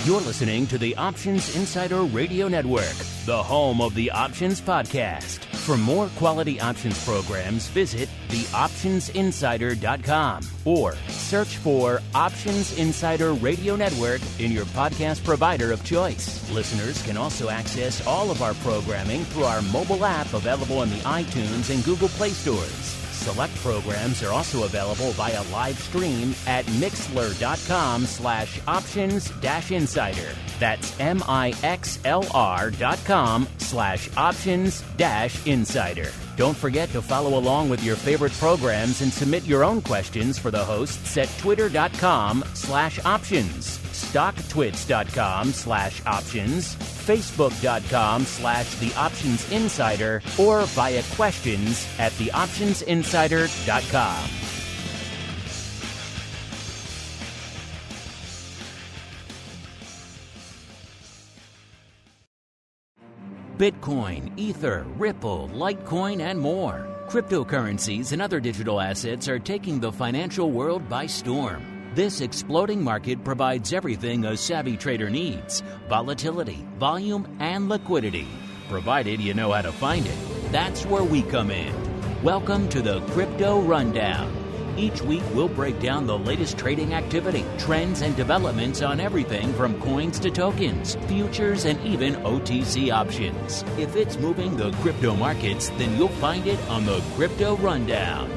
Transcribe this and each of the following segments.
You're listening to the Options Insider Radio Network, the home of the Options Podcast. For more quality options programs, visit theoptionsinsider.com or search for Options Insider Radio Network in your podcast provider of choice. Listeners can also access all of our programming through our mobile app available in the iTunes and Google Play stores. Select programs are also available via live stream at mixlr.com/options-insider. That's mixlr.com/options-insider. Don't forget to follow along with your favorite programs and submit your own questions for the hosts at twitter.com/options, stocktwits.com/options, facebook.com/theoptionsinsider, or via questions at theoptionsinsider.com. Bitcoin, Ether, Ripple, Litecoin, and more. Cryptocurrencies and other digital assets are taking the financial world by storm. This exploding market provides everything a savvy trader needs: volatility, volume, and liquidity. Provided you know how to find it. That's where we come in. Welcome to the Crypto Rundown. Each week, we'll break down the latest trading activity, trends, and developments on everything from coins to tokens, futures, and even OTC options. If it's moving the crypto markets, then you'll find it on the Crypto Rundown.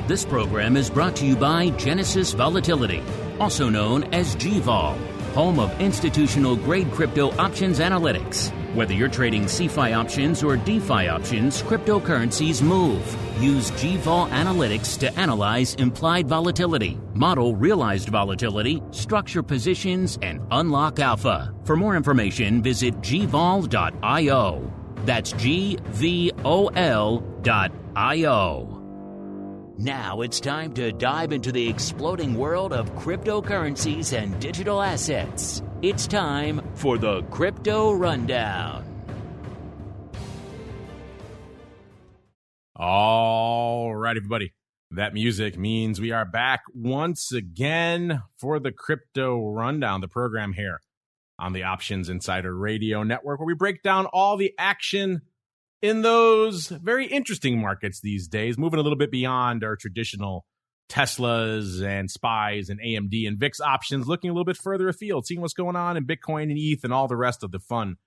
This program is brought to you by Genesis Volatility, also known as GVol, home of institutional-grade crypto options analytics. Whether you're trading CeFi options or DeFi options, cryptocurrencies move. Use GVol Analytics to analyze implied volatility, model realized volatility, structure positions, and unlock alpha. For more information, visit gvol.io. That's GVOL.io. Now it's time to dive into the exploding world of cryptocurrencies and digital assets. It's time for the Crypto Rundown. All right, everybody. That music means we are back once again for the Crypto Rundown, the program here on the Options Insider Radio Network, where we break down all the action in those very interesting markets these days, moving a little bit beyond our traditional Teslas and SPYs and AMD and VIX options, looking a little bit further afield, seeing what's going on in Bitcoin and ETH and all the rest of the fun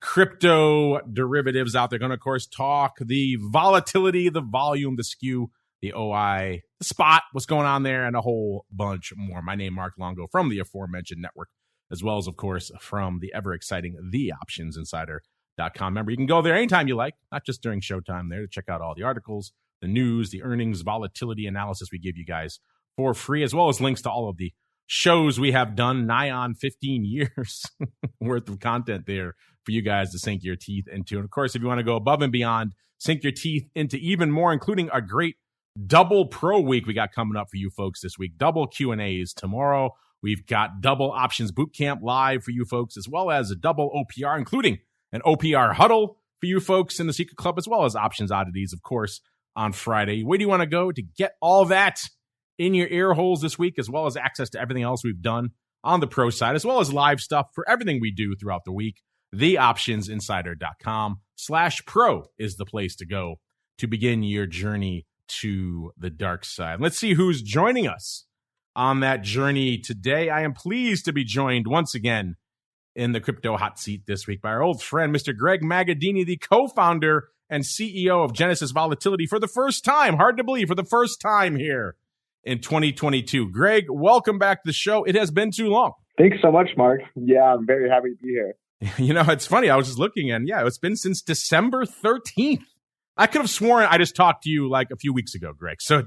crypto derivatives out there. Going to, of course, talk the volatility, the volume, the skew, the OI, the spot, what's going on there, and a whole bunch more. My name is Mark Longo from the aforementioned network, as well as, of course, from the ever-exciting TheOptionsInsider.com. Remember, you can go there anytime you like, not just during showtime there, to check out all the articles, the news, the earnings, volatility analysis we give you guys for free, as well as links to all of the shows we have done, nigh on 15 years worth of content there for you guys to sink your teeth into. And of course, if you want to go above and beyond, sink your teeth into even more, including a great double pro week we got coming up for you folks this week. Double Q&As tomorrow. We've got double options bootcamp live for you folks, as well as a double OPR, including an OPR huddle for you folks in the Secret Club, as well as options oddities, of course, on Friday. Where do you want to go to get all that in your ear holes this week, as well as access to everything else we've done on the pro side, as well as live stuff for everything we do throughout the week? TheOptionsInsider.com/pro is the place to go to begin your journey to the dark side. Let's see who's joining us on that journey today. I am pleased to be joined once again in the crypto hot seat this week by our old friend, Mr. Greg Magadini, the co-founder and CEO of Genesis Volatility for the first time, hard to believe, for the first time here in 2022. Greg, welcome back to the show. It has been too long. Thanks so much, Mark. Yeah, I'm very happy to be here. You know, it's funny. I was just looking, and yeah, it's been since December 13th. I could have sworn I just talked to you like a few weeks ago, Greg. So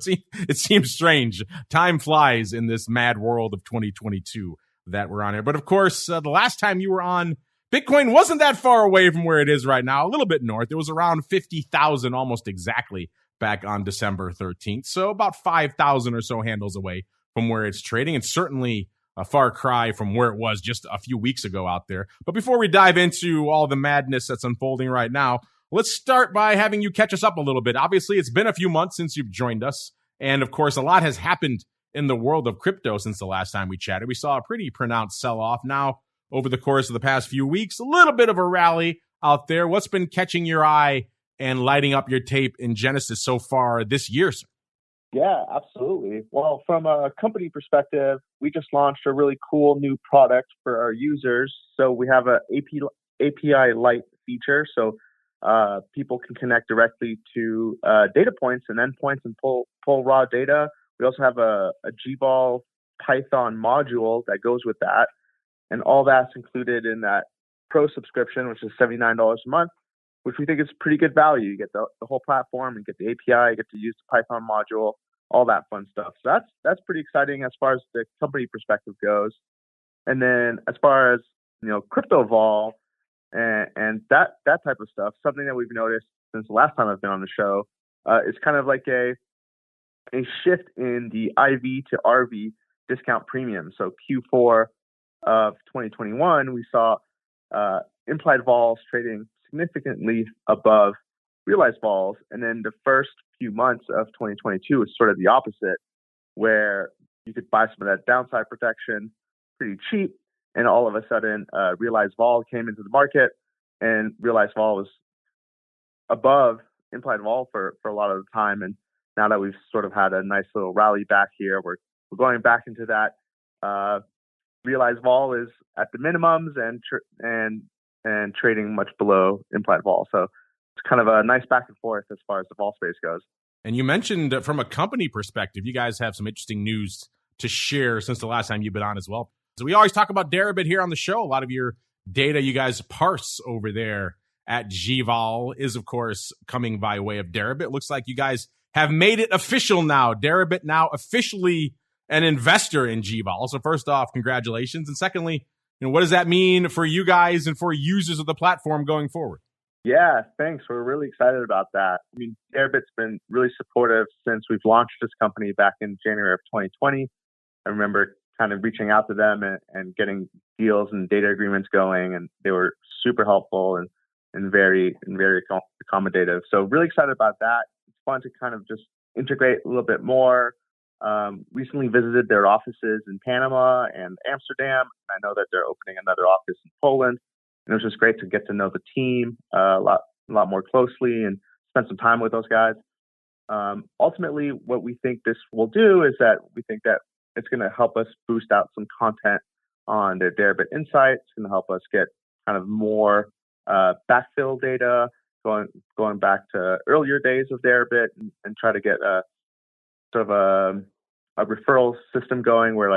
it seems strange. Time flies in this mad world of 2022 that we're on here. But of course, the last time you were on, Bitcoin wasn't that far away from where it is right now, a little bit north. It was around 50,000 almost exactly back on December 13th. So about 5,000 or so handles away from where it's trading. It's certainly a far cry from where it was just a few weeks ago out there. But before we dive into all the madness that's unfolding right now, let's start by having you catch us up a little bit. Obviously, it's been a few months since you've joined us. And of course, a lot has happened in the world of crypto since the last time we chatted. We saw a pretty pronounced sell-off. Now over the course of the past few weeks. A little bit of a rally out there. What's been catching your eye and lighting up your tape in Genesis so far this year, sir? Yeah, absolutely. Well, from a company perspective, we just launched a really cool new product for our users. So we have a API Lite feature. So people can connect directly to data points and endpoints and pull raw data. We also have a Gvol Python module that goes with that. And all that's included in that Pro subscription, which is $79 a month, which we think is pretty good value. You get the whole platform, you get the API, you get to use the Python module, all that fun stuff. So that's pretty exciting as far as the company perspective goes. And then as far as, CryptoVol and that type of stuff, something that we've noticed since the last time I've been on the show is kind of like a shift in the IV to RV discount premium. So Q4 of 2021, we saw implied vols trading significantly above realized vols. And then the first few months of 2022 was sort of the opposite, where you could buy some of that downside protection pretty cheap. And all of a sudden, realized vol came into the market, and realized vol was above implied vol for a lot of the time. And now that we've sort of had a nice little rally back here, we're going back into that. Realized vol is at the minimums and trading much below implied vol. So it's kind of a nice back and forth as far as the vol space goes. And you mentioned from a company perspective, you guys have some interesting news to share since the last time you've been on as well. So we always talk about Deribit here on the show. A lot of your data you guys parse over there at Gvol is, of course, coming by way of Deribit. Looks like you guys have made it official now. Deribit now officially an investor in Gvol. So first off, congratulations. And secondly, what does that mean for you guys and for users of the platform going forward? Yeah, thanks. We're really excited about that. I mean, Deribit's been really supportive since we've launched this company back in January of 2020. I remember kind of reaching out to them and getting deals and data agreements going, and they were super helpful and very accommodative. So really excited about that. It's fun to kind of just integrate a little bit more. Recently visited their offices in Panama and Amsterdam. I know that they're opening another office in Poland. And it was just great to get to know the team a lot more closely and spend some time with those guys. Ultimately, what we think this will do is that we think that it's going to help us boost out some content on their Deribit Insights. It's going to help us get kind of more backfill data, going back to earlier days of Deribit and try to get a sort of a referral system going where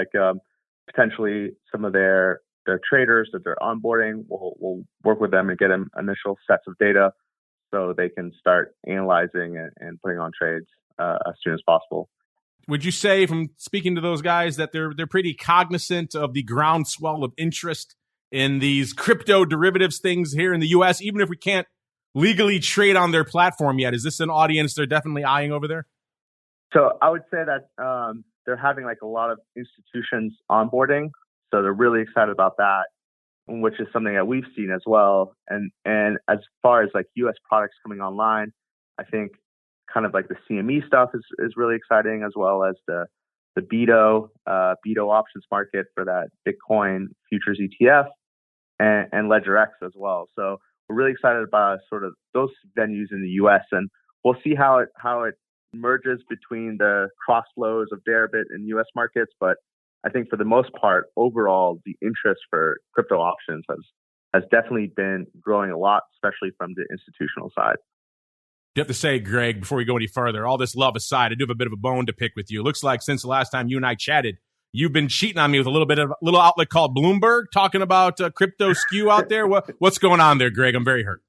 potentially some of their traders that they're onboarding will work with them and get them initial sets of data so they can start analyzing and putting on trades as soon as possible. Would you say, from speaking to those guys, that they're pretty cognizant of the groundswell of interest in these crypto derivatives things here in the U.S., even if we can't legally trade on their platform yet? Is this an audience they're definitely eyeing over there? So I would say that they're having a lot of institutions onboarding. So they're really excited about that, which is something that we've seen as well. And as far as U.S. products coming online, I think kind of the CME stuff is really exciting, as well as the BITO options market for that Bitcoin futures ETF and LedgerX as well. So we're really excited about sort of those venues in the U.S. and we'll see how it merges between the cross flows of Deribit and U.S. markets. But I think for the most part, overall, the interest for crypto options has definitely been growing a lot, especially from the institutional side. You have to say, Greg, before we go any further, all this love aside, I do have a bit of a bone to pick with you. It looks like since the last time you and I chatted, you've been cheating on me with a little outlet called Bloomberg, talking about crypto skew out there. What's going on there, Greg? I'm very hurt.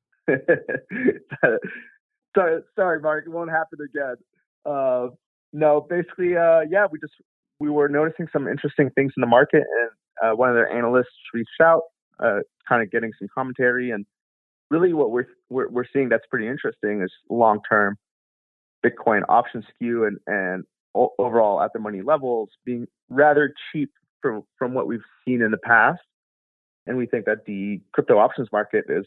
Sorry, Mark. It won't happen again. No, basically, we were noticing some interesting things in the market, and one of their analysts reached out, kind of getting some commentary. And really, what we're seeing that's pretty interesting is long-term Bitcoin option skew and overall at the money levels being rather cheap from what we've seen in the past. And we think that the crypto options market is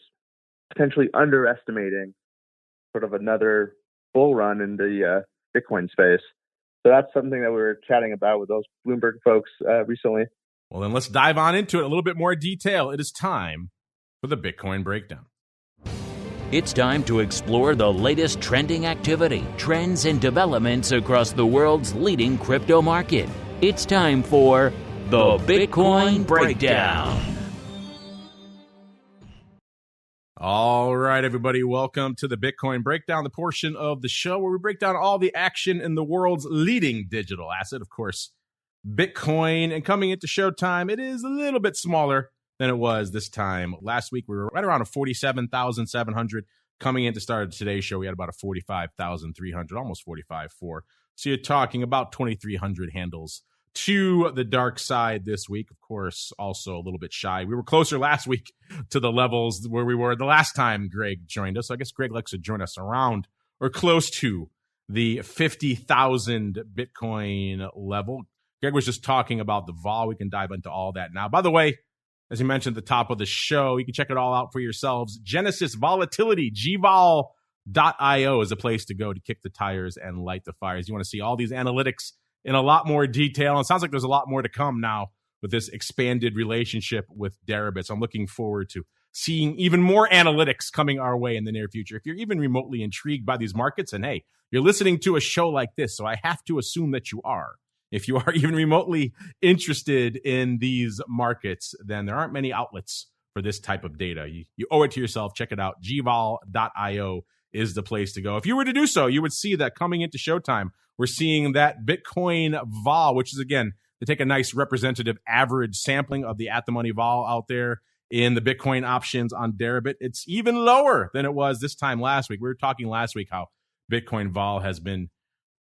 potentially underestimating sort of another bull run in the Bitcoin space. So that's something that we were chatting about with those Bloomberg folks recently. Well, then let's dive on into it a little bit more detail. It is time for the Bitcoin Breakdown. It's time to explore the latest trending activity, trends, and developments across the world's leading crypto market. It's time for the Bitcoin Breakdown. All right, everybody, welcome to the Bitcoin Breakdown, the portion of the show where we break down all the action in the world's leading digital asset, of course, Bitcoin. And coming into showtime, it is a little bit smaller than it was this time last week. We were right around a 47,700. Coming into start of today's show, we had about a 45,300, almost 45.4. So you're talking about 2,300 handles to the dark side this week. Of course, also a little bit shy. We were closer last week to the levels where we were the last time Greg joined us. So I guess Greg likes to join us around or close to the 50,000 Bitcoin level. Greg was just talking about the vol. We can dive into all that now. By the way, as you mentioned at the top of the show, you can check it all out for yourselves. Genesis Volatility, gvol.io is a place to go to kick the tires and light the fires. You want to see all these analytics in a lot more detail. And it sounds like there's a lot more to come now with this expanded relationship with Deribit. So I'm looking forward to seeing even more analytics coming our way in the near future. If you're even remotely intrigued by these markets, and hey, you're listening to a show like this, so I have to assume that you are. If you are even remotely interested in these markets, then there aren't many outlets for this type of data. You owe it to yourself. Check it out. gvol.io is the place to go. If you were to do so, you would see that coming into showtime, we're seeing that Bitcoin vol, which is, again, to take a nice representative average sampling of the at-the-money vol out there in the Bitcoin options on Deribit. It's even lower than it was this time last week. We were talking last week how Bitcoin vol has been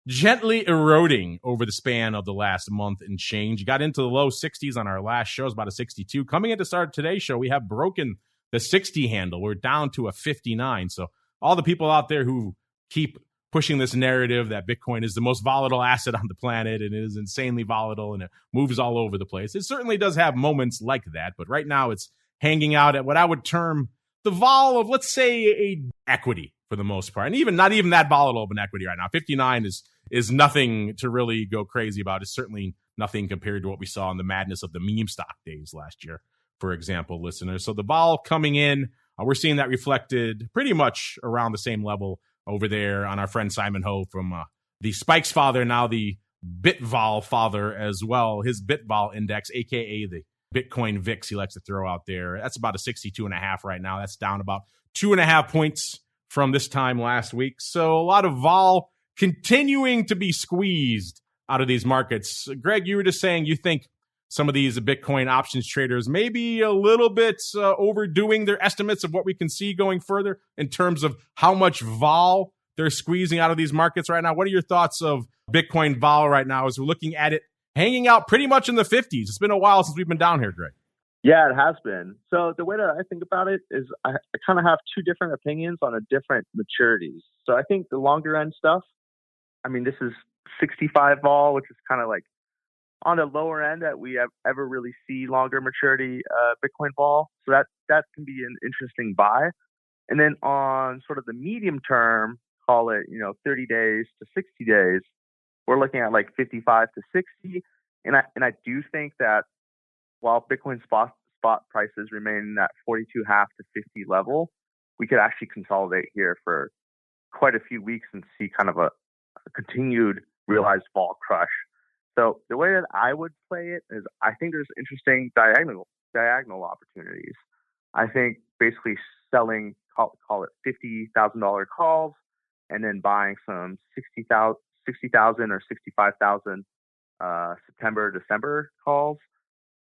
gently eroding over the span of the last month and change. You got into the low 60s on our last show, it's about a 62. Coming into start of today's show, we have broken the 60 handle. We're down to a 59. So all the people out there who keep pushing this narrative that Bitcoin is the most volatile asset on the planet and it is insanely volatile and it moves all over the place. It certainly does have moments like that, but right now it's hanging out at what I would term the vol of, let's say, a equity for the most part. And even not even that volatile of an equity right now. 59 is nothing to really go crazy about. It's certainly nothing compared to what we saw in the madness of the meme stock days last year, for example, listeners. So the vol coming in, we're seeing that reflected pretty much around the same level over there on our friend Simon Ho from the Spikes father, now the BitVol father as well. His BitVol index, aka the Bitcoin VIX, he likes to throw out there. That's about a 62.5 right now. That's down about 2.5 points from this time last week. So a lot of vol continuing to be squeezed out of these markets. Greg, you were just saying you think some of these Bitcoin options traders may be a little bit overdoing their estimates of what we can see going further in terms of how much vol they're squeezing out of these markets right now. What are your thoughts of Bitcoin vol right now as we're looking at it hanging out pretty much in the 50s? It's been a while since we've been down here, Greg. Yeah, it has been. So the way that I think about it is I kind of have two different opinions on a different maturities. So I think the longer end stuff, I mean, this is 65 vol, which is kind of like on the lower end that we have ever really see longer maturity Bitcoin vol. So that can be an interesting buy. And then on sort of the medium term, call it, 30 days to 60 days, we're looking at like 55 to 60. And I do think that while Bitcoin spot prices remain in that 42.5 to 50 level, we could actually consolidate here for quite a few weeks and see kind of a continued realized vol crush. So the way that I would play it is I think there's interesting diagonal opportunities. I think basically selling, call it $50,000 calls and then buying some 60,000 or 65,000 September, December calls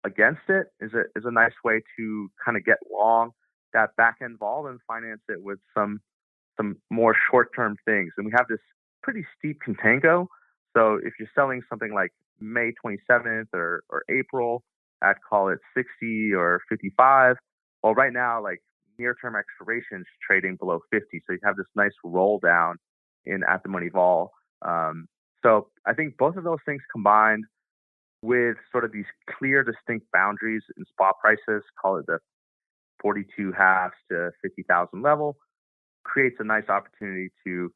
against it is a nice way to kind of get long that back end vol and finance it with some more short term things. And we have this pretty steep contango. So if you're selling something like May 27th or April at call it 60 or 55, well, right now, like near term expirations trading below 50. So you have this nice roll down in at the money vol. So I think both of those things combined with sort of these clear, distinct boundaries in spot prices, call it the 42.5 to 50,000 level, creates a nice opportunity to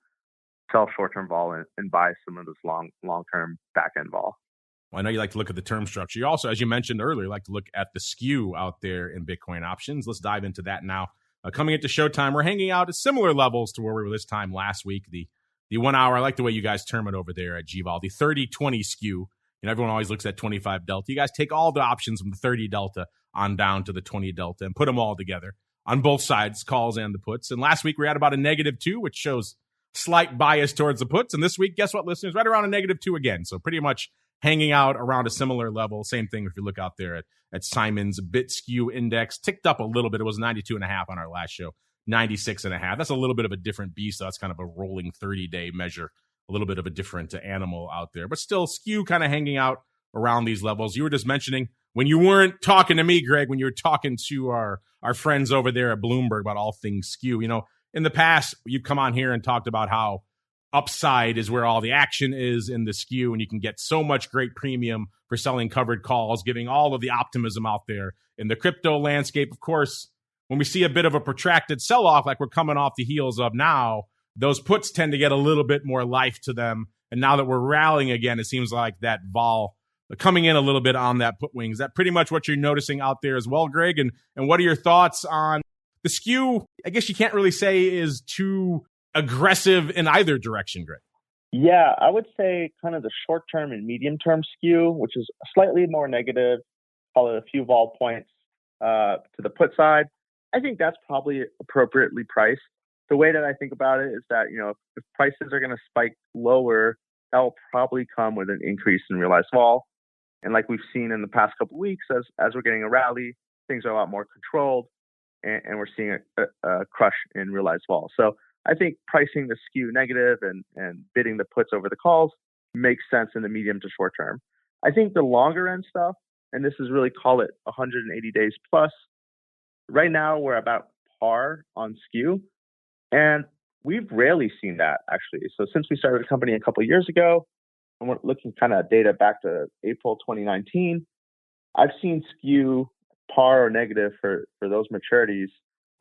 sell short-term vol and buy some of this long-term back-end vol. Well, I know you like to look at the term structure. You also, as you mentioned earlier, like to look at the skew out there in Bitcoin options. Let's dive into that now. Coming into showtime, we're hanging out at similar levels to where we were this time last week. The 1 hour, I like the way you guys term it over there at GVol, the 30-20 skew. Everyone always looks at 25 delta. You guys take all the options from the 30 delta on down to the 20 delta and put them all together on both sides, calls and the puts. And last week we had about a -2, which shows slight bias towards the puts. And this week, guess what, listeners? Right around a -2 again. So pretty much hanging out around a similar level. Same thing if you look out there at Simon's bit skew index. Ticked up a little bit. It was 92.5 on our last show, 96.5. That's a little bit of a different beast. So that's kind of a rolling 30-day measure. A little bit of a different animal out there. But still, skew kind of hanging out around these levels. You were just mentioning when you weren't talking to me, Greg, when you were talking to our friends over there at Bloomberg about all things skew. In the past, you've come on here and talked about how upside is where all the action is in the skew, and you can get so much great premium for selling covered calls, giving all of the optimism out there in the crypto landscape. Of course, when we see a bit of a protracted sell-off like we're coming off the heels of now, those puts tend to get a little bit more life to them. And now that we're rallying again, it seems like that vol coming in a little bit on that put wing. Is that pretty much what you're noticing out there as well, Greg? And what are your thoughts on the skew? I guess you can't really say is too aggressive in either direction, Greg. Yeah, I would say kind of the short-term and medium-term skew, which is slightly more negative, call it a few vol points to the put side. I think that's probably appropriately priced. The way that I think about it is that, if prices are going to spike lower, that will probably come with an increase in realized vol. And like we've seen in the past couple of weeks, as we're getting a rally, things are a lot more controlled, and we're seeing a crush in realized vol. So I think pricing the skew negative and bidding the puts over the calls makes sense in the medium to short term. I think the longer end stuff, and this is really, call it 180 days plus, right now we're about par on skew. And we've rarely seen that, actually. So since we started the company a couple of years ago, and we're looking kind of data back to April 2019, I've seen skew par or negative for those maturities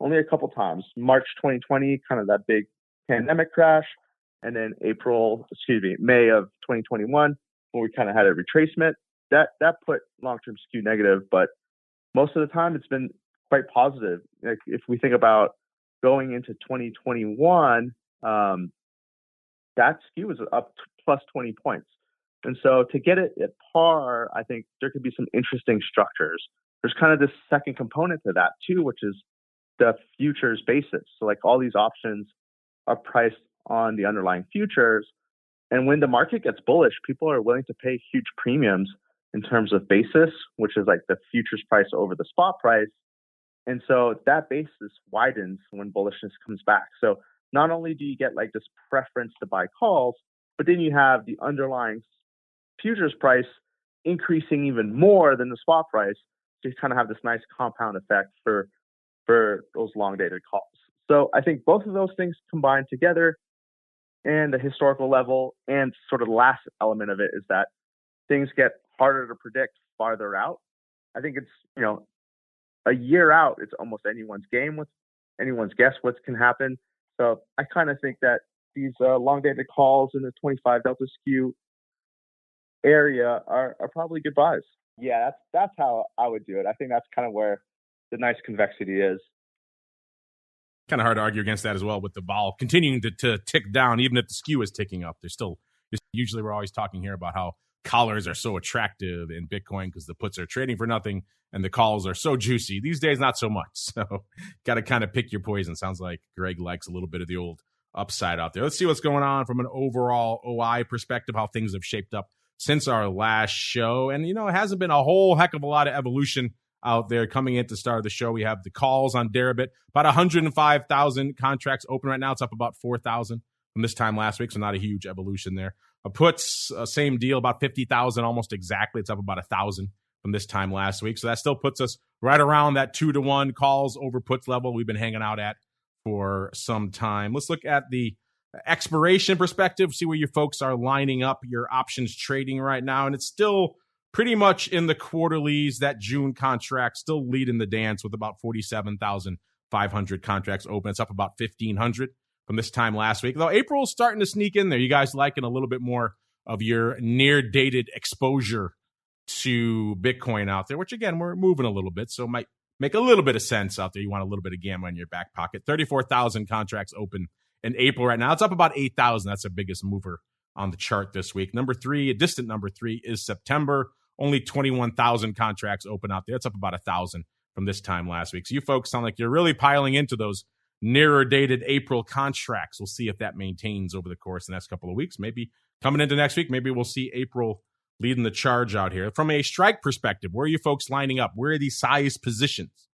only a couple times. March 2020, kind of that big pandemic crash, and then May of 2021, when we kind of had a retracement. That put long-term skew negative, but most of the time it's been quite positive. Like if we think about going into 2021, that skew was up plus 20 points. And so to get it at par, I think there could be some interesting structures. There's kind of this second component to that too, which is the futures basis. So like all these options are priced on the underlying futures. And when the market gets bullish, people are willing to pay huge premiums in terms of basis, which is like the futures price over the spot price. And so that basis widens when bullishness comes back. So not only do you get like this preference to buy calls, but then you have the underlying futures price increasing even more than the spot price. So you kind of have this nice compound effect for those long dated calls. So I think both of those things combined together, and the historical level, and sort of the last element of it is that things get harder to predict farther out. I think it's, a year out, it's almost anyone's game, with anyone's guess what can happen. So I kind of think that these long dated calls in the 25 delta skew area are probably good buys. Yeah, that's how I would do it. I think that's kind of where the nice convexity is. Kind of hard to argue against that as well, with the vol continuing to tick down, even if the skew is ticking up. Usually we're always talking here about how collars are so attractive in Bitcoin because the puts are trading for nothing and the calls are so juicy. These days, not so much. So got to kind of pick your poison. Sounds like Greg likes a little bit of the old upside out there. Let's see what's going on from an overall OI perspective, how things have shaped up since our last show. And, it hasn't been a whole heck of a lot of evolution out there. Coming into the start of the show, we have the calls on Deribit, about 105,000 contracts open right now. It's up about 4,000 from this time last week, so not a huge evolution there. Puts, same deal, about 50,000 almost exactly. It's up about 1,000 from this time last week. So that still puts us right around that 2-to-1 calls over puts level we've been hanging out at for some time. Let's look at the expiration perspective, see where you folks are lining up your options trading right now. And it's still pretty much in the quarterlies. That June contract still leading the dance with about 47,500 contracts open. It's up about 1,500 from this time last week. Though April's starting to sneak in there. You guys liking a little bit more of your near-dated exposure to Bitcoin out there, which again, we're moving a little bit, so it might make a little bit of sense out there. You want a little bit of gamma in your back pocket. 34,000 contracts open in April right now. It's up about 8,000. That's the biggest mover on the chart this week. Number three, a distant number three, is September. Only 21,000 contracts open out there. It's up about 1,000 from this time last week. So you folks sound like you're really piling into those nearer dated April contracts. We'll see if that maintains over the course of the next couple of weeks. Maybe coming into next week, maybe we'll see April leading the charge out here. From a strike perspective, where are you folks lining up? Where are these size positions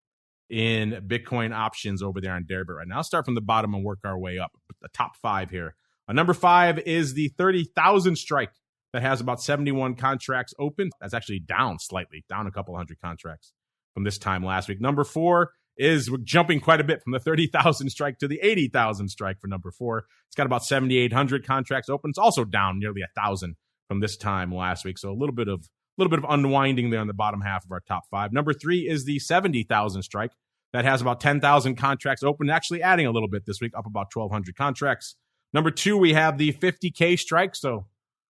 in Bitcoin options over there on Deribit right now? I'll start from the bottom and work our way up. The top five here. Number 5 is the 30,000 strike that has about 71 contracts open. That's actually down slightly, down a couple hundred contracts from this time last week. Number 4 is we're jumping quite a bit from the 30,000 strike to the 80,000 strike for number 4. It's got about 7,800 contracts open. It's also down nearly 1,000 from this time last week. So a little bit of unwinding there on the bottom half of our top 5. Number 3 is the 70,000 strike that has about 10,000 contracts open, actually adding a little bit this week, up about 1,200 contracts. Number 2, we have the 50K strike. So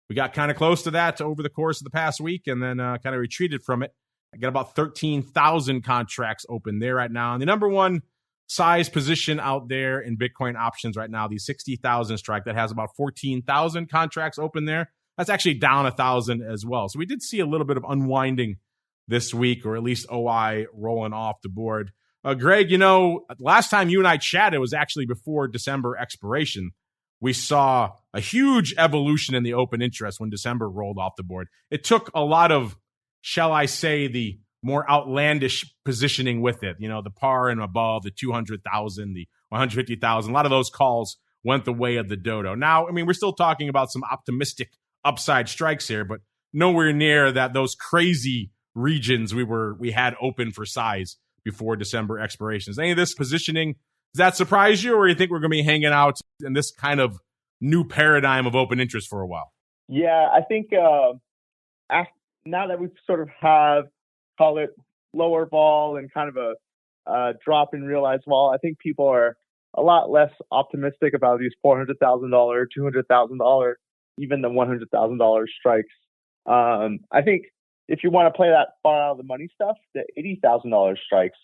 we got kind of close to that over the course of the past week and then kind of retreated from it. I got about 13,000 contracts open there right now. And the number one size position out there in Bitcoin options right now, the 60,000 strike that has about 14,000 contracts open there. That's actually down 1,000 as well. So we did see a little bit of unwinding this week, or at least OI rolling off the board. Greg, last time you and I chatted was actually before December expiration. We saw a huge evolution in the open interest when December rolled off the board. It took a lot of, shall I say, the more outlandish positioning with it. The par and above, the 200,000, the 150,000. A lot of those calls went the way of the dodo. Now, we're still talking about some optimistic upside strikes here, but nowhere near those crazy regions we had open for size before December expirations. Any of this positioning, does that surprise you, or you think we're going to be hanging out in this kind of new paradigm of open interest for a while? Yeah, I think now that we sort of have, call it lower vol and kind of a drop in realized vol, I think people are a lot less optimistic about these $400,000, $200,000, even the $100,000 strikes. I think if you want to play that far out of the money stuff, the $80,000 strikes,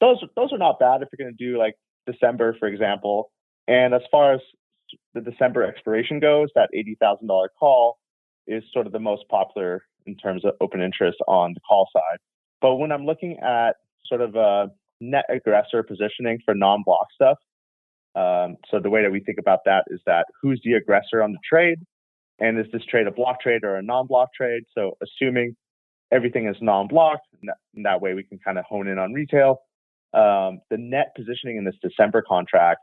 those are not bad if you're going to do like December, for example. And as far as the December expiration goes, that $80,000 call is sort of the most popular in terms of open interest on the call side. But when I'm looking at sort of a net aggressor positioning for non-block stuff, so the way that we think about that is that who's the aggressor on the trade, and is this trade a block trade or a non-block trade? So assuming everything is non-block, and that way we can kind of hone in on retail. The net positioning in this December contract,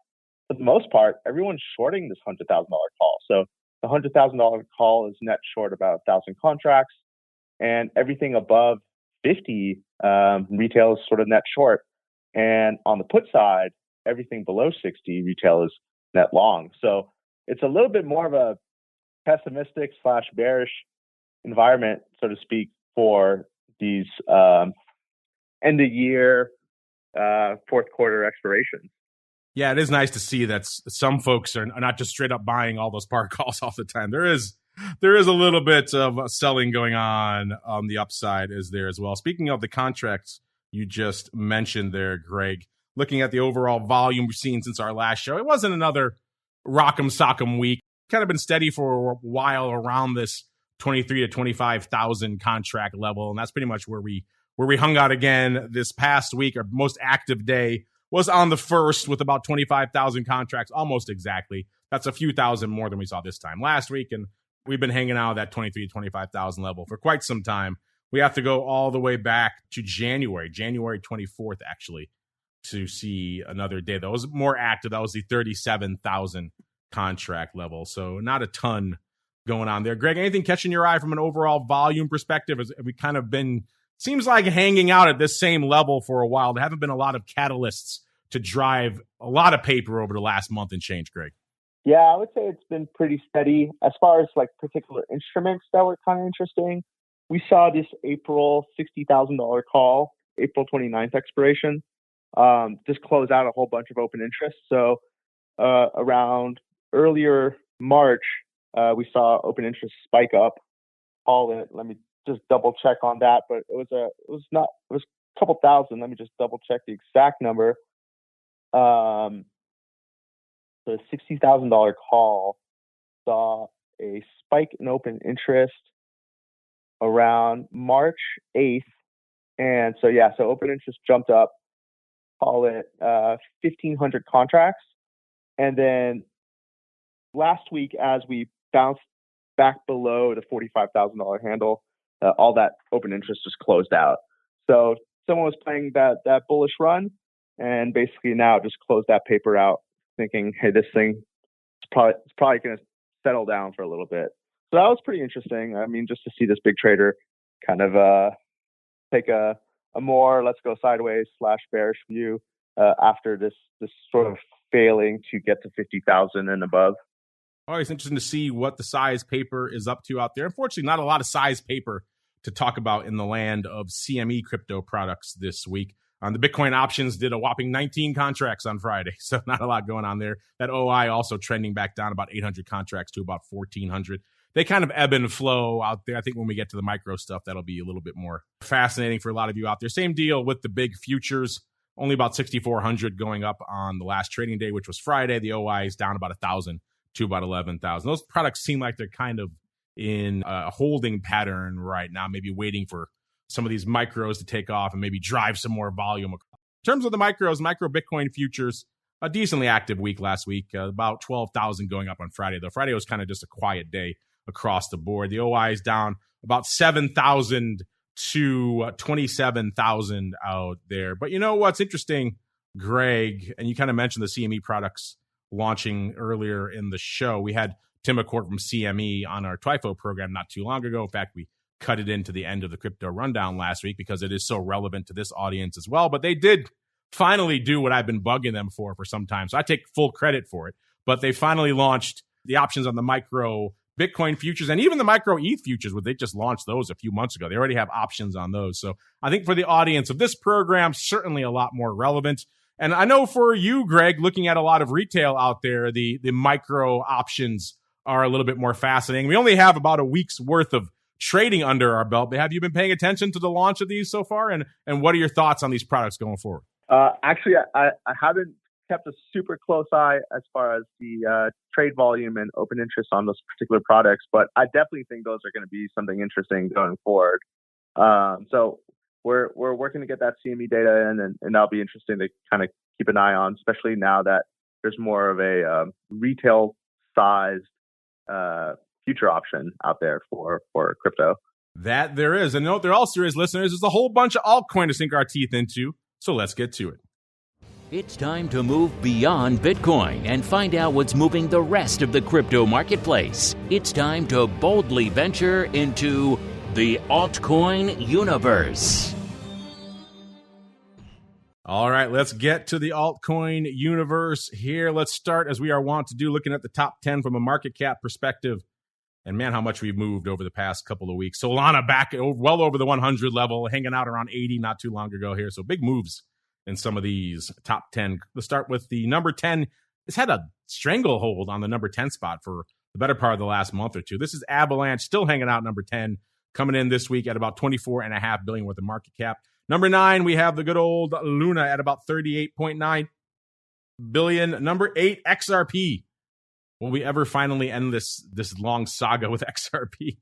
for the most part, everyone's shorting this $100,000 call. So the $100,000 call is net short about 1,000 contracts, and everything above 50 retail is sort of net short. And on the put side, everything below 60 retail is net long. So it's a little bit more of a pessimistic / bearish environment, so to speak, for these end of year, fourth quarter expirations. Yeah, it is nice to see that some folks are not just straight up buying all those par calls all the time. There is a little bit of selling going on the upside is there as well. Speaking of the contracts you just mentioned there, Greg, looking at the overall volume we've seen since our last show, it wasn't another rock'em sock'em week. Kind of been steady for a while around this 23 to 25,000 contract level, and that's pretty much where we hung out again this past week. Our most active day was on the 1st with about 25,000 contracts, almost exactly. That's a few thousand more than we saw this time last week, and we've been hanging out at that 23 to 25,000 level for quite some time. We have to go all the way back to January 24th, actually, to see another day that was more active. That was the 37,000 contract level. So not a ton going on there. Greg, anything catching your eye from an overall volume perspective? Have we kind of been, seems like hanging out at this same level for a while? There haven't been a lot of catalysts to drive a lot of paper over the last month and change, Greg. Yeah, I would say it's been pretty steady. As far as like particular instruments that were kind of interesting, we saw this April $60,000 call, April 29th expiration, just close out a whole bunch of open interest. So around earlier March, we saw open interest spike up. Let me just double check on that, but it was a couple thousand. Let me just double check the exact number. The $60,000 call saw a spike in open interest around March 8th. And so open interest jumped up, call it 1,500 contracts. And then last week, as we bounced back below the $45,000 handle, all that open interest just closed out. So someone was playing that bullish run and basically now just closed that paper out thinking, hey, this thing is probably going to settle down for a little bit. So that was pretty interesting. I mean, just to see this big trader kind of take a more let's go sideways / bearish view after this sort of failing to get to 50,000 and above. Always interesting to see what the size paper is up to out there. Unfortunately, not a lot of size paper to talk about in the land of CME crypto products this week. The Bitcoin options did a whopping 19 contracts on Friday, so not a lot going on there. That OI also trending back down about 800 contracts to about 1,400. They kind of ebb and flow out there. I think when we get to the micro stuff, that'll be a little bit more fascinating for a lot of you out there. Same deal with the big futures, only about 6,400 going up on the last trading day, which was Friday. The OI is down about 1,000 to about 11,000. Those products seem like they're kind of in a holding pattern right now, maybe waiting for some of these micros to take off and maybe drive some more volume. In terms of the micros, micro Bitcoin futures, a decently active week last week, about 12,000 going up on Friday. Though Friday was kind of just a quiet day across the board. The OI is down about 7,000 to 27,000 out there. But you know what's interesting, Greg, and you kind of mentioned the CME products launching earlier in the show. We had Tim McCourt from CME on our TWIFO program not too long ago. In fact, we cut it into the end of the crypto rundown last week because it is so relevant to this audience as well. But they did finally do what I've been bugging them for some time. So I take full credit for it. But they finally launched the options on the micro Bitcoin futures and even the micro ETH futures, where they just launched those a few months ago. They already have options on those. So I think for the audience of this program, certainly a lot more relevant. And I know for you, Greg, looking at a lot of retail out there, the micro options are a little bit more fascinating. We only have about a week's worth of trading under our belt. But have you been paying attention to the launch of these so far? And what are your thoughts on these products going forward? Actually, I haven't kept a super close eye as far as the trade volume and open interest on those particular products, but I definitely think those are going to be something interesting going forward. So we're working to get that CME data in, and that'll be interesting to kind of keep an eye on, especially now that there's more of a retail-sized future option out there for crypto. That there is. And note there also is, listeners, there's a whole bunch of altcoin to sink our teeth into. So let's get to it. It's time to move beyond Bitcoin and find out what's moving the rest of the crypto marketplace. It's time to boldly venture into the altcoin universe. All right, let's get to the altcoin universe here. Let's start, as we are wont to do, looking at the top 10 from a market cap perspective. And man, how much we've moved over the past couple of weeks. Solana back well over the 100 level, hanging out around 80 not too long ago here. So big moves in some of these top 10. Let's start with the number 10. It's had a stranglehold on the number 10 spot for the better part of the last month or two. This is Avalanche, still hanging out number 10, coming in this week at about $24.5 billion worth of market cap. Number 9, we have the good old Luna at about $38.9 billion. Number 8, XRP. Will we ever finally end this long saga with XRP?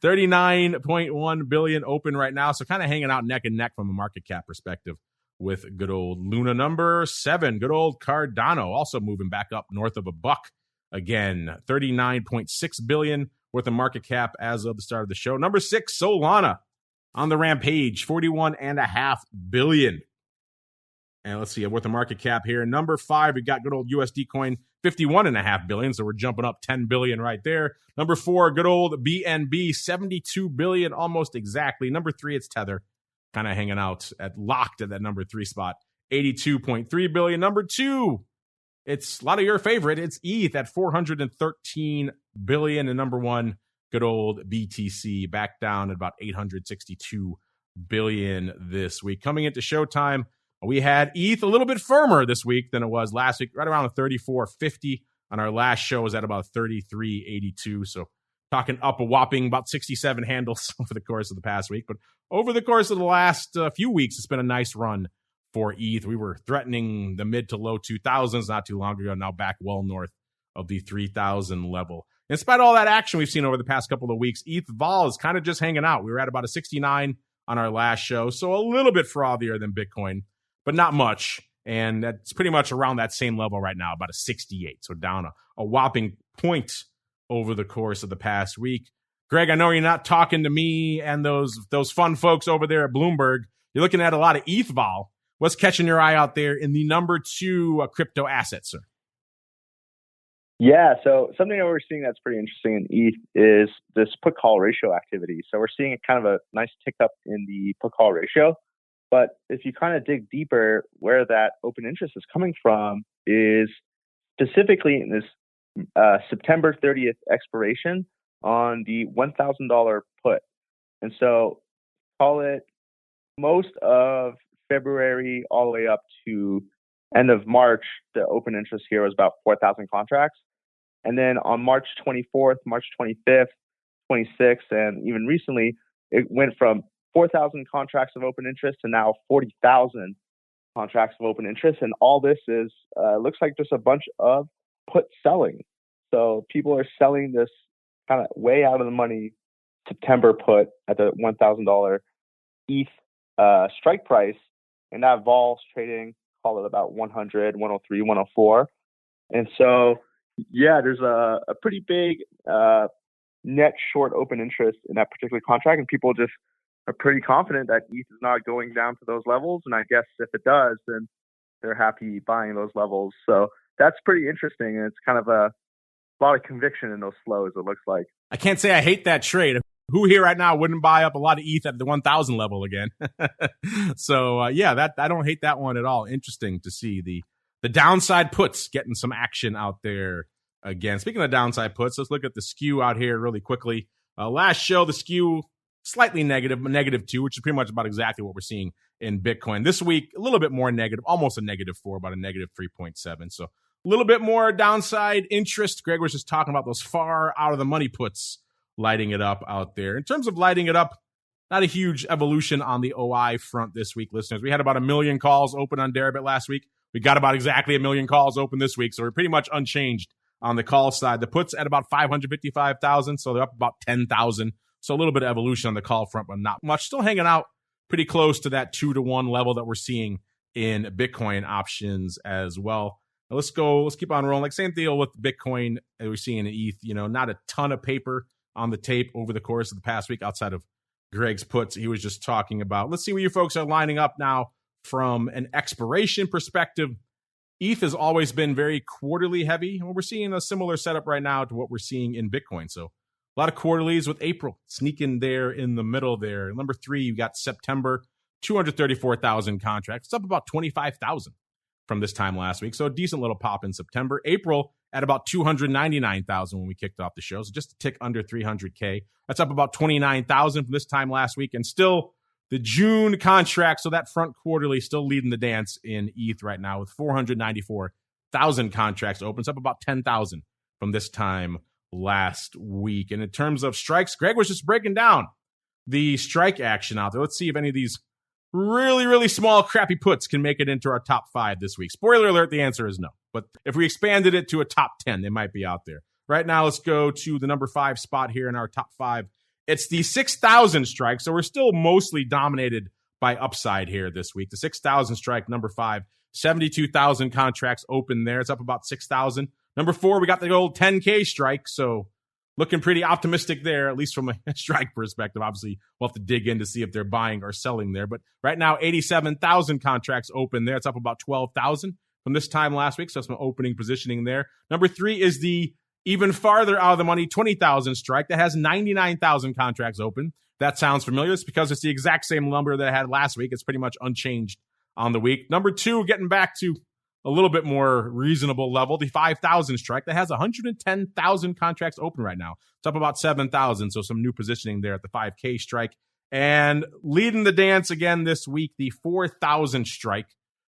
$39.1 billion open right now. So kind of hanging out neck and neck from a market cap perspective with good old Luna. Number 7, good old Cardano, also moving back up north of $1 again. $39.6 billion worth of market cap as of the start of the show. Number 6, Solana on the rampage, $41.5 billion. And let's see, worth of market cap here. Number 5, we got good old USD coin, $51.5 billion. So we're jumping up $10 billion right there. Number 4, good old BNB, $72 billion, almost exactly. Number 3, it's Tether, kind of hanging out locked at that number 3 spot, $82.3 billion. Number 2, it's a lot of your favorite. It's ETH at $413 billion. And number 1, good old BTC, back down at about $862 billion this week. Coming into showtime, we had ETH a little bit firmer this week than it was last week, right around a 34.50. On our last show was at about 33.82. So talking up a whopping about 67 handles over the course of the past week. But over the course of the last few weeks, it's been a nice run for ETH. We were threatening the mid to low 2000s not too long ago, now back well north of the 3,000 level. In spite of all that action we've seen over the past couple of weeks, ETH vol is kind of just hanging out. We were at about a 69 on our last show, so a little bit frothier than Bitcoin, but not much. And that's pretty much around that same level right now, about a 68. So down a whopping point over the course of the past week. Greg, I know you're not talking to me and those fun folks over there at Bloomberg. You're looking at a lot of ETH vol. What's catching your eye out there in the number 2 crypto asset, sir? Yeah, so something that we're seeing that's pretty interesting in ETH is this put-call ratio activity. So we're seeing kind of a nice tick up in the put-call ratio. But if you kind of dig deeper, where that open interest is coming from is specifically in this September 30th expiration on the $1,000 put. And so call it most of February all the way up to end of March, the open interest here was about 4,000 contracts. And then on March 24th, March 25th, 26th, and even recently, it went from 4,000 contracts of open interest to now 40,000 contracts of open interest. And all this is looks like just a bunch of put selling. So people are selling this kind of way out of the money September put at the $1,000 ETH strike price. And that vol's trading, call it about 100, 103, 104. And so, yeah, there's a pretty big net short open interest in that particular contract. And people just are pretty confident that ETH is not going down to those levels. And I guess if it does, then they're happy buying those levels. So that's pretty interesting. And it's kind of a lot of conviction in those flows, it looks like. I can't say I hate that trade. Who here right now wouldn't buy up a lot of ETH at the 1,000 level again? So, yeah, I don't hate that one at all. Interesting to see the downside puts getting some action out there again. Speaking of downside puts, let's look at the skew out here really quickly. Last show, the skew slightly negative, -2, which is pretty much about exactly what we're seeing in Bitcoin. This week, a little bit more negative, almost a -4, about a -3.7. So a little bit more downside interest. Greg was just talking about those far out of the money puts lighting it up out there. In terms of lighting it up, not a huge evolution on the OI front this week, listeners. We had about 1 million calls open on Deribit last week. We got about exactly 1 million calls open this week, so we're pretty much unchanged on the call side. The puts at about 555,000, so they're up about 10,000. So a little bit of evolution on the call front, but not much. Still hanging out pretty close to that 2-to-1 level that we're seeing in Bitcoin options as well. Now let's keep on rolling. Like same deal with Bitcoin that we're seeing in ETH. Not a ton of paper on the tape over the course of the past week outside of Greg's puts he was just talking about. Let's see where you folks are lining up now from an expiration perspective. ETH has always been very quarterly heavy, and we're seeing a similar setup right now to what we're seeing in Bitcoin. So a lot of quarterlies with April sneaking there in the middle there. Number 3, you got September, 234,000 contracts. It's up about 25,000 from this time last week. So a decent little pop in September. April at about 299,000 when we kicked off the show. So just a tick under 300K. That's up about 29,000 from this time last week. And still the June contract, so that front quarterly still leading the dance in ETH right now with 494,000 contracts open. It's up about 10,000 from this time last week. And in terms of strikes, Greg was just breaking down the strike action out there. Let's see if any of these really, really small, crappy puts can make it into our top 5 this week. Spoiler alert, the answer is no. But if we expanded it to a top 10, they might be out there. Right now, let's go to the number 5 spot here in our top 5. It's the 6,000 strike. So we're still mostly dominated by upside here this week. The 6,000 strike, number 5, 72,000 contracts open there. It's up about 6,000. Number 4, we got the old 10K strike. So looking pretty optimistic there, at least from a strike perspective. Obviously, we'll have to dig in to see if they're buying or selling there. But right now, 87,000 contracts open there. It's up about 12,000 from this time last week. So some opening positioning there. Number 3 is the even farther out of the money 20,000 strike that has 99,000 contracts open. That sounds familiar. It's because it's the exact same number that I had last week. It's pretty much unchanged on the week. Number 2, getting back to a little bit more reasonable level, the 5,000 strike that has 110,000 contracts open right now. It's up about 7,000, so some new positioning there at the 5K strike. And leading the dance again this week, the 4,000 strike.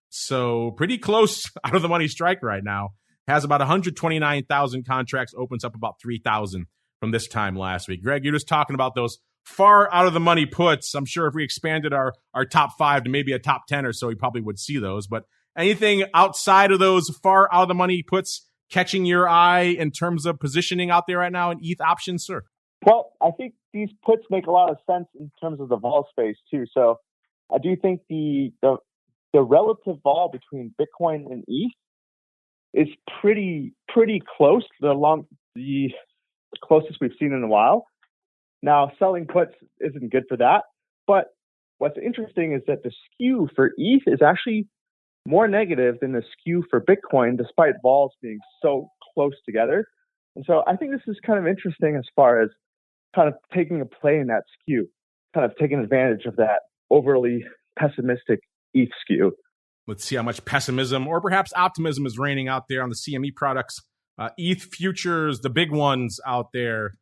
So pretty close out of the money strike right now. Has about 129,000 contracts, opens up about 3,000 from this time last week. Greg, you're just talking about those far out of the money puts. I'm sure if we expanded our top 5 to maybe a top 10 or so, we probably would see those. But anything outside of those far out of the money puts catching your eye in terms of positioning out there right now in ETH options, sir? Well, I think these puts make a lot of sense in terms of the vol space too. So I do think the relative vol between Bitcoin and ETH is pretty close. The closest we've seen in a while. Now, selling puts isn't good for that. But what's interesting is that the skew for ETH is actually more negative than the skew for Bitcoin, despite vols being so close together. And so I think this is kind of interesting as far as kind of taking a play in that skew, kind of taking advantage of that overly pessimistic ETH skew. Let's see how much pessimism or perhaps optimism is reigning out there on the CME products. ETH futures, the big ones out there.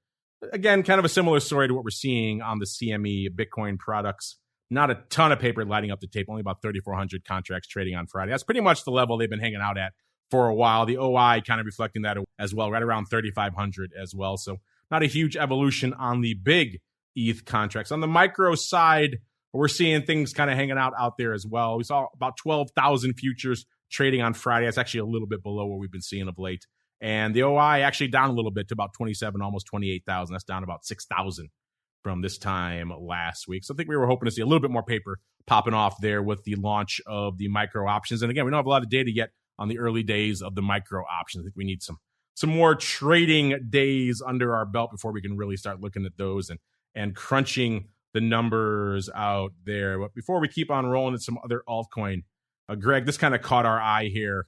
Again, kind of a similar story to what we're seeing on the CME Bitcoin products. Not a ton of paper lighting up the tape, only about 3,400 contracts trading on Friday. That's pretty much the level they've been hanging out at for a while. The OI kind of reflecting that as well, right around 3,500 as well. So not a huge evolution on the big ETH contracts. On the micro side, we're seeing things kind of hanging out there as well. We saw about 12,000 futures trading on Friday. That's actually a little bit below what we've been seeing of late. And the OI actually down a little bit to about 27, almost 28,000. That's down about 6,000 from this time last week. So I think we were hoping to see a little bit more paper popping off there with the launch of the micro options. And again, we don't have a lot of data yet on the early days of the micro options. I think we need some more trading days under our belt before we can really start looking at those and crunching the numbers out there. But before we keep on rolling at some other altcoin, Greg, this kind of caught our eye here.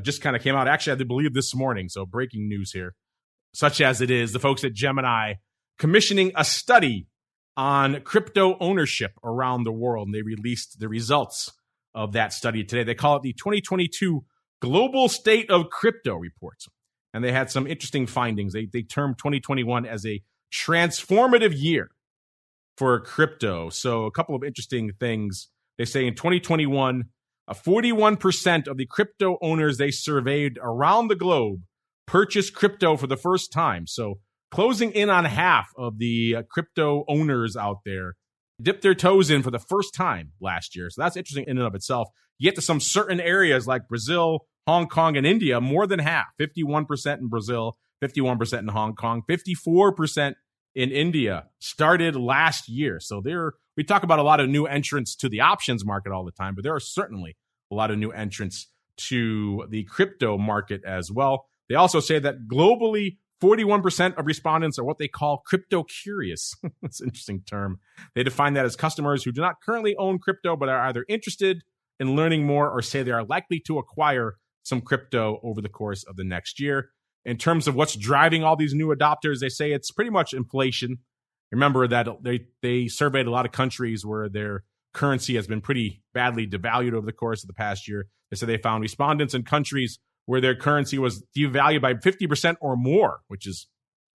Just kind of came out, actually, I believe this morning. So breaking news here, such as it is, the folks at Gemini commissioning a study on crypto ownership around the world. And they released the results of that study today. They call it the 2022 Global State of Crypto Report. And they had some interesting findings. They termed 2021 as a transformative year for crypto. So a couple of interesting things. They say in 2021, 41% of the crypto owners they surveyed around the globe purchased crypto for the first time. So closing in on half of the crypto owners out there dipped their toes in for the first time last year. So that's interesting in and of itself. You get to some certain areas like Brazil, Hong Kong, and India, more than half, 51% in Brazil, 51% in Hong Kong, 54% in India started last year. So we talk about a lot of new entrants to the options market all the time, but there are certainly a lot of new entrants to the crypto market as well. They also say that globally, 41% of respondents are what they call crypto curious. That's an interesting term. They define that as customers who do not currently own crypto, but are either interested in learning more or say they are likely to acquire some crypto over the course of the next year. In terms of what's driving all these new adopters, they say it's pretty much inflation. Remember that they surveyed a lot of countries where their currency has been pretty badly devalued over the course of the past year. They said they found respondents in countries where their currency was devalued by 50% or more, which is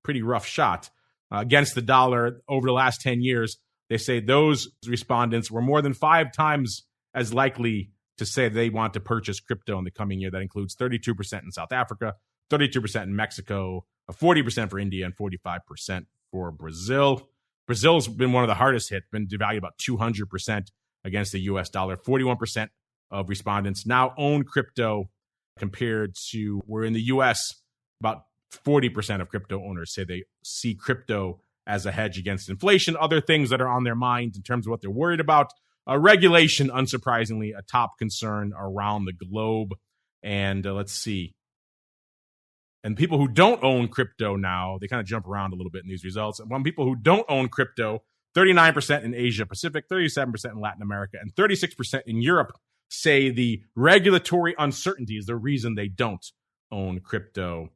pretty rough shot, against the dollar over the last 10 years. They say those respondents were more than 5 times as likely to say they want to purchase crypto in the coming year. That includes 32% in South Africa, 32% in Mexico, 40% for India, and 45% for Brazil. Brazil's been one of the hardest hit, been devalued about 200% against the US dollar. 41% of respondents now own crypto, compared to where in the US, about 40% of crypto owners say they see crypto as a hedge against inflation. Other things that are on their mind in terms of what they're worried about. Regulation, unsurprisingly, a top concern around the globe. And let's see. And people who don't own crypto now, they kind of jump around a little bit in these results. Among people who don't own crypto, 39% in Asia Pacific, 37% in Latin America, and 36% in Europe say the regulatory uncertainty is the reason they don't own crypto.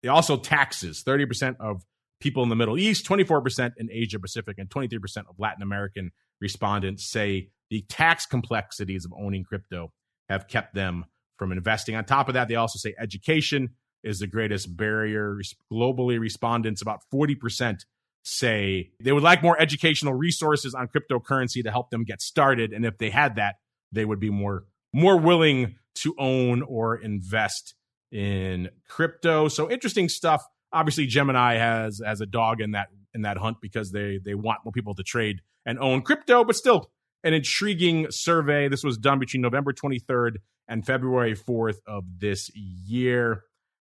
They also taxes, 30% of people in the Middle East, 24% in Asia Pacific, and 23% of Latin American respondents say the tax complexities of owning crypto have kept them from investing. On top of that, they also say education is the greatest barrier. Globally, respondents, about 40%, say they would like more educational resources on cryptocurrency to help them get started. And if they had that, they would be more willing to own or invest in crypto. So interesting stuff Obviously, Gemini has a dog in that hunt because they want more people to trade and own crypto, but still an intriguing survey. This was done between November 23rd and February 4th of this year.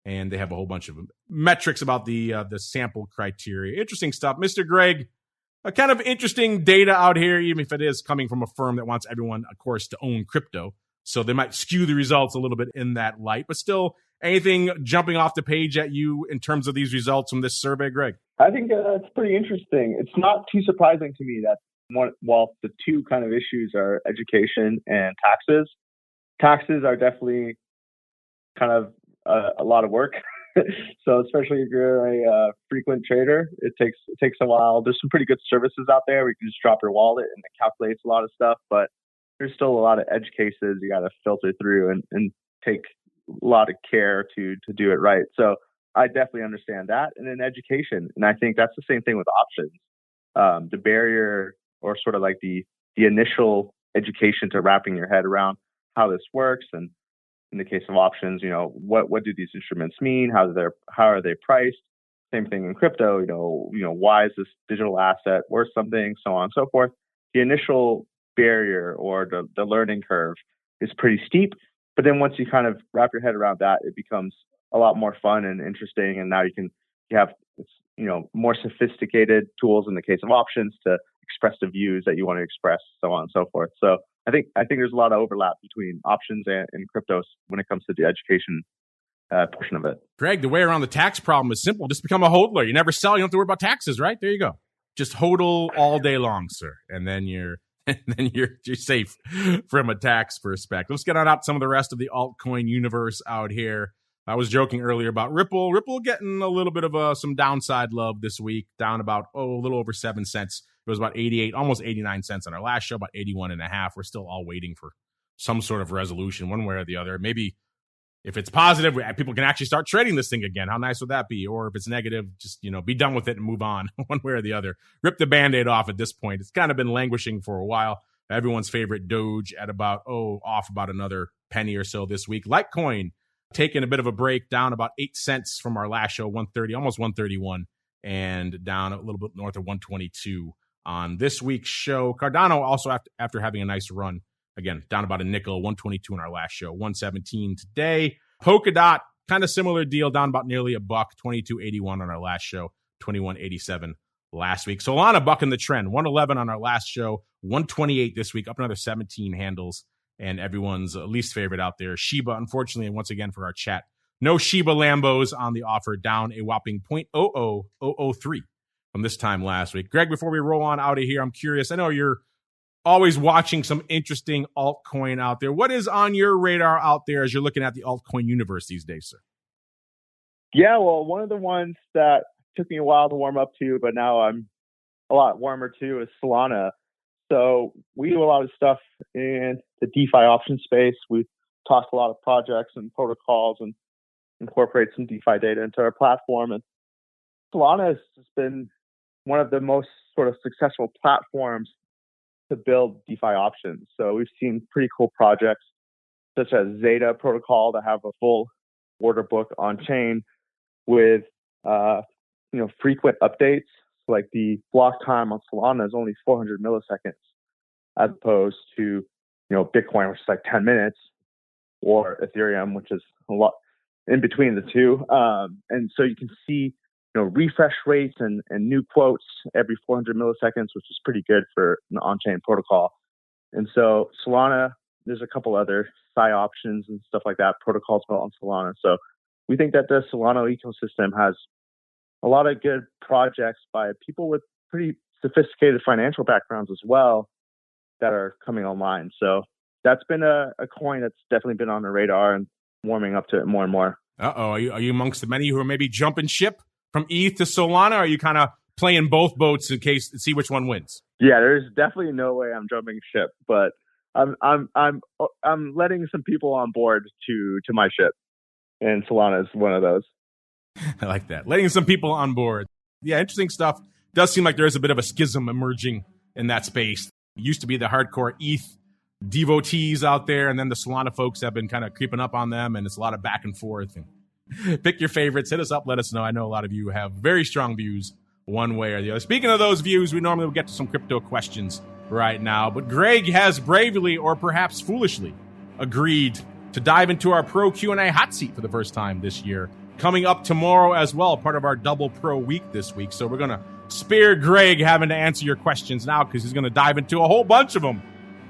And they have a whole bunch of metrics about the sample criteria. Interesting stuff. Mr. Greg, a kind of interesting data out here, even if it is coming from a firm that wants everyone, of course, to own crypto. So they might skew the results a little bit in that light. But still, anything jumping off the page at you in terms of these results from this survey, Greg? I think it's pretty interesting. It's not too surprising to me that while the two kind of issues are education and taxes, taxes are definitely kind of a lot of work. So especially if you're a frequent trader, it takes a while. There's some pretty good services out there where you can just drop your wallet and it calculates a lot of stuff, but there's still a lot of edge cases you got to filter through and take a lot of care to do it right. So I definitely understand that. And then education, and I think that's the same thing with options. The barrier, or sort of like the initial education to wrapping your head around how this works, and in the case of options, what do these instruments mean? How are they priced? Same thing in crypto. Why is this digital asset worth something? So on and so forth. The initial barrier or the learning curve is pretty steep, but then once you kind of wrap your head around that, it becomes a lot more fun and interesting. And now you have more sophisticated tools in the case of options to express the views that you want to express, so on and so forth. So I think there's a lot of overlap between options and cryptos when it comes to the education portion of it. Greg, the way around the tax problem is simple. Just become a hodler. You never sell. You don't have to worry about taxes, right? There you go. Just hodl all day long, sir. And then you're safe from a tax perspective. Let's get on out some of the rest of the altcoin universe out here. I was joking earlier about Ripple. Ripple getting a little bit of some downside love this week, down about a little over 7 cents. It was about 88, almost 89 cents on our last show, about 81.5. We're still all waiting for some sort of resolution one way or the other. Maybe if it's positive, people can actually start trading this thing again. How nice would that be? Or if it's negative, just, be done with it and move on one way or the other. Rip the Band-Aid off at this point. It's kind of been languishing for a while. Everyone's favorite Doge at about, off about another penny or so this week. Litecoin taking a bit of a break, down about 8 cents from our last show, 130, almost 131, and down a little bit north of 122 on this week's show. Cardano also, after having a nice run, again, down about a nickel, 122 in our last show, 117 today. Polkadot, kind of similar deal, down about nearly a buck, 22.81 on our last show, 21.87 last week. Solana bucking the trend, 111 on our last show, 128 this week, up another 17 handles. And everyone's least favorite out there, Shiba, unfortunately, and once again for our chat, no Shiba Lambos on the offer, down a whopping 0.00003 from this time last week. Greg, before we roll on out of here, I'm curious. I know you're always watching some interesting altcoin out there. What is on your radar out there as you're looking at the altcoin universe these days, sir? Yeah, well, one of the ones that took me a while to warm up to, but now I'm a lot warmer to, is Solana. So we do a lot of stuff in the DeFi option space. We toss a lot of projects and protocols and incorporate some DeFi data into our platform. And Solana has been one of the most sort of successful platforms to build DeFi options. So we've seen pretty cool projects such as Zeta Protocol that have a full order book on chain with frequent updates. Like the block time on Solana is only 400 milliseconds, as opposed to Bitcoin, which is like 10 minutes, or Ethereum, which is a lot in between the two. And so you can see refresh rates and new quotes every 400 milliseconds, which is pretty good for an on-chain protocol. And so Solana, there's a couple other Psi options and stuff like that, protocols built on Solana. So we think that the Solana ecosystem has a lot of good projects by people with pretty sophisticated financial backgrounds as well that are coming online. So that's been a coin that's definitely been on the radar and warming up to it more and more. Uh-oh. Are you amongst the many who are maybe jumping ship from ETH to Solana? Or are you kind of playing both boats in case to see which one wins? Yeah, there's definitely no way I'm jumping ship, but I'm letting some people on board to my ship, and Solana is one of those. I like that. Letting some people on board. Yeah, interesting stuff. Does seem like there is a bit of a schism emerging in that space. It used to be the hardcore ETH devotees out there, and then the Solana folks have been kind of creeping up on them, and it's a lot of back and forth. And Pick your favorites. Hit us up. Let us know. I know a lot of you have very strong views one way or the other. Speaking of those views, we normally will get to some crypto questions right now, but Greg has bravely or perhaps foolishly agreed to dive into our Pro Q&A hot seat for the first time this year. Coming up tomorrow as well, part of our double Pro week this week. So we're going to spare Greg having to answer your questions now because he's going to dive into a whole bunch of them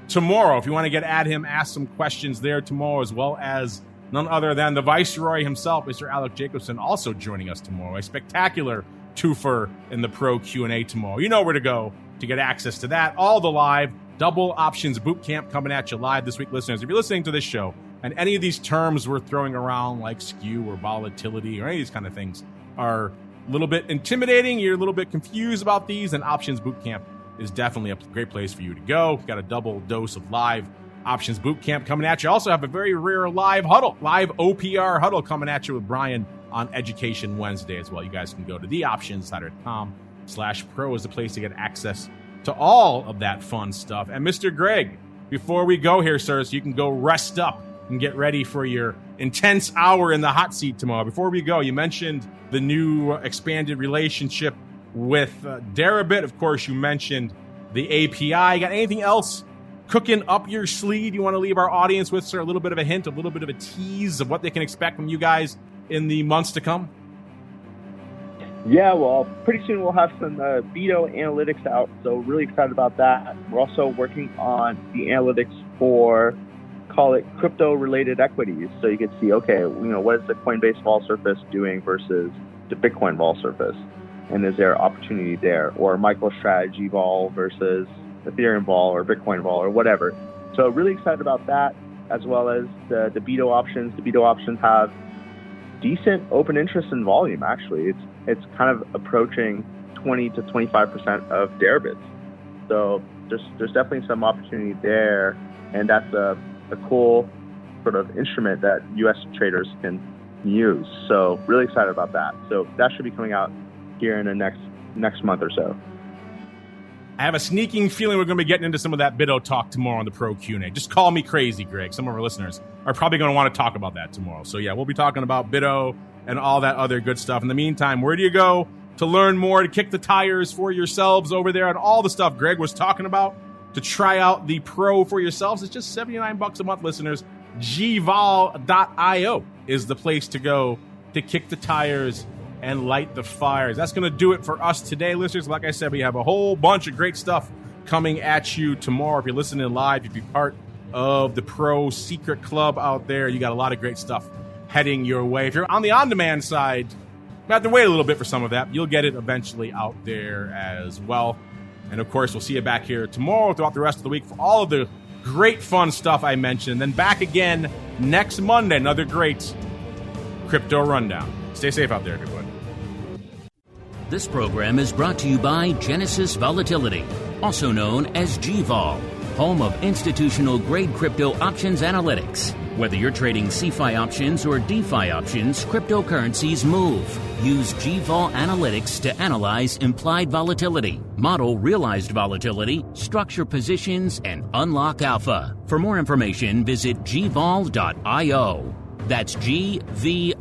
tomorrow. If you want to get at him, ask some questions there tomorrow, as well as none other than the Viceroy himself, Mr. Alec Jacobson, also joining us tomorrow. A spectacular twofer in the Pro Q&A tomorrow. You know where to go to get access to that. All the live double options boot camp coming at you live this week, listeners. If you're listening to this show and any of these terms we're throwing around like skew or volatility or any of these kind of things are a little bit intimidating, you're a little bit confused about these, then Options Bootcamp is definitely a great place for you to go. We've got a double dose of live Options Bootcamp coming at you. Also have a very rare live huddle, live OPR huddle coming at you with Brian on Education Wednesday as well. You guys can go to theoptionsinsider.com/pro is the place to get access to all of that fun stuff. And Mr. Greg, before we go here, sir, so you can go rest up and get ready for your intense hour in the hot seat tomorrow. Before we go, you mentioned the new expanded relationship with Deribit. Of course, you mentioned the API. Got anything else cooking up your sleeve you want to leave our audience with, sir? A little bit of a hint, a little bit of a tease of what they can expect from you guys in the months to come? Yeah, well, pretty soon we'll have some BITO analytics out, so really excited about that. We're also working on the analytics for, call it, crypto-related equities, so you can see, okay, what is the Coinbase vol surface doing versus the Bitcoin vol surface, and is there opportunity there, or MicroStrategy vol versus Ethereum vol or Bitcoin vol or whatever. So really excited about that, as well as the BITO options. The BITO options have decent open interest in volume, actually. It's kind of approaching 20 to 25% of Deribits. So there's definitely some opportunity there, and that's a cool sort of instrument that U.S. traders can use. So really excited about that. So that should be coming out here in the next month or so. I have a sneaking feeling we're going to be getting into some of that BITO talk tomorrow on the Pro Q&A. Just call me crazy, Greg. Some of our listeners are probably going to want to talk about that tomorrow. So yeah, we'll be talking about BITO and all that other good stuff. In the meantime, where do you go to learn more, to kick the tires for yourselves over there, and all the stuff Greg was talking about to try out the Pro for yourselves? It's just $79 a month, listeners. gvol.io is the place to go to kick the tires and light the fires. That's going to do it for us today, listeners. Like I said, we have a whole bunch of great stuff coming at you tomorrow. If you're listening live, if you're part of the Pro Secret Club out there, you got a lot of great stuff heading your way. If you're on the on-demand side, you have to wait a little bit for some of that. You'll get it eventually out there as well. And of course, we'll see you back here tomorrow throughout the rest of the week for all of the great fun stuff I mentioned. And then back again next Monday, another great crypto rundown. Stay safe out there, everybody. This program is brought to you by Genesis Volatility, also known as GVol, home of institutional-grade crypto options analytics. Whether you're trading CeFi options or DeFi options, cryptocurrencies move. Use GVol Analytics to analyze implied volatility, model realized volatility, structure positions, and unlock alpha. For more information, visit gvol.io. That's GVOL.io.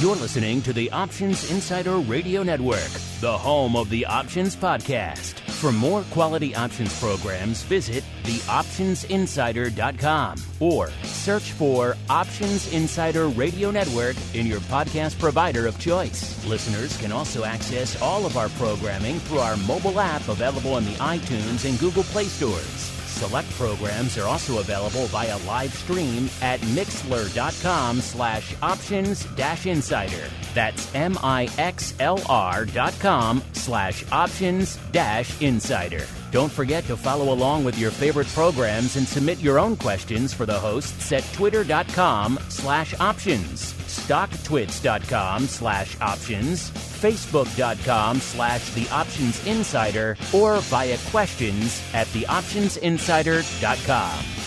You're listening to the Options Insider Radio Network, the home of the Options Podcast. For more quality options programs, visit theoptionsinsider.com or search for Options Insider Radio Network in your podcast provider of choice. Listeners can also access all of our programming through our mobile app available in the iTunes and Google Play stores. Select programs are also available via live stream at mixlr.com/options-insider. That's MIXLR.com/options-insider. Don't forget to follow along with your favorite programs and submit your own questions for the hosts at twitter.com/options, stocktwits.com/options, facebook.com/The Options Insider, or via questions at theoptionsinsider.com.